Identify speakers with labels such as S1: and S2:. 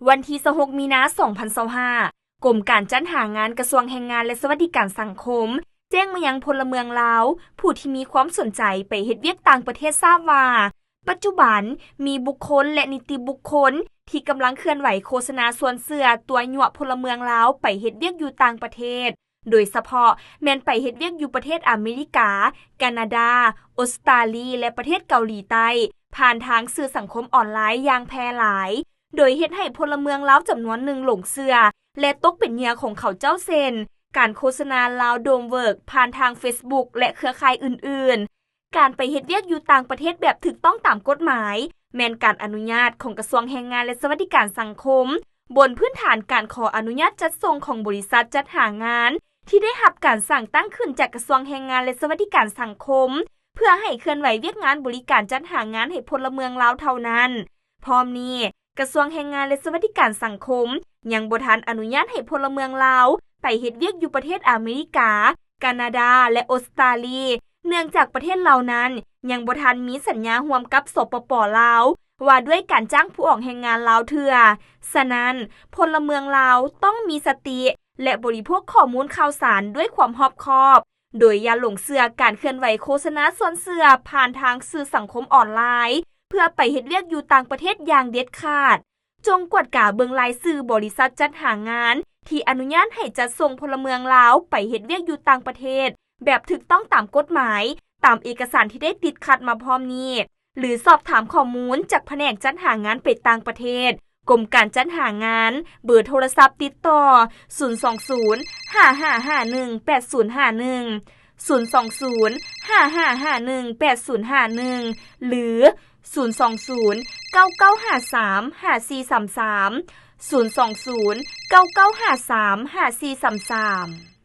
S1: วันที่26มีนาคม2025กรมการจัดหางานกระทรวงแรงงานและสวัสดิการสังคมแจ้งมายังพลเมืองลาวผู้ที่มีความสนใจไปเฮ็ดเวียกต่างประเทศทราบว่าปัจจุบันมีบุคคลและนิติบุคคลที่กำลังเคลื่อนไหวโฆษณาส่วนเสื้อตัวยั่วพลเมืองลาวไปเฮ็ดเวียกอยู่ต่างประเทศโดยเฉพาะแม่นไปเฮ็ดเวียกอยู่ประเทศอเมริกาแคนาดาออสตราลีและประเทศเกาหลีใต้ผ่านทางสื่อสังคมออนไลน์อย่างแพร่หลายโดยเฮ็ดให้พลเมืองลาวจำนวนหนึ่งหลงเชื่อและตกเป็นเหยื่อของเขาเจ้าเซ็นการโฆษณาลาวโดมเวิร์กผ่านทาง Facebook และเครือข่ายอื่นๆการไปเฮ็ดเวียกอยู่ต่างประเทศแบบถูกต้องตามกฎหมายแม่นการอนุญาตของกระทรวงแรงงานและสวัสดิการสังคมบนพื้นฐานการขออนุญาตจัดส่งของบริษัทจัดหางานที่ได้รับการสั่งตั้งขึ้นจากกระทรวงแรงงานและสวัสดิการสังคมเพื่อให้เคลื่อนไหวเวียกงานบริการจัดหางานให้พลเมืองลาวเท่านั้นพร้อมนี้กระทรวงแรงงานและสวัสดิการสังคมยังบ่ทันอนุญาตให้พลเมืองลาวไปเฮ็ดเวียกอยู่ประเทศอเมริกาแคนาดาและออสตราลีเนื่องจากประเทศเหล่านั้นยังบ่ทันมีสัญญาร่วมกับสปป.ลาวว่าด้วยการจ้างผู้ออกแรงงานลาวเทื่อฉะนั้นพลเมืองลาวต้องมีสติและบริโภคข้อมูลข่าวสารด้วยความรอบคอบโดยอย่าหลงเชื่อการเคลื่อนไหวโฆษณาส่วนเสื้อผ่านทางสื่อสังคมออนไลน์เพื่อไปเฮ็ดเวียกอยู่ต่างประเทศอย่างเด็ดขาดจงกวดกาเบิ่งรายชื่อบริษัทจัดหางานที่อนุญาตให้จัดส่งพลเมืองลาวไปเฮ็ดเวียกอยู่ต่างประเทศแบบถูกต้องตามกฎหมายตามเอกสารที่ได้ติดขัดมาพร้อมนี้หรือสอบถามข้อมูลจากแผนกจัดหางานไปต่างประเทศกรมการจัดหางานเบอร์โทรศัพท์ติดต่อ020 5551 8051 020 5551 8051หรือ020 9953 5433 020 9953 5433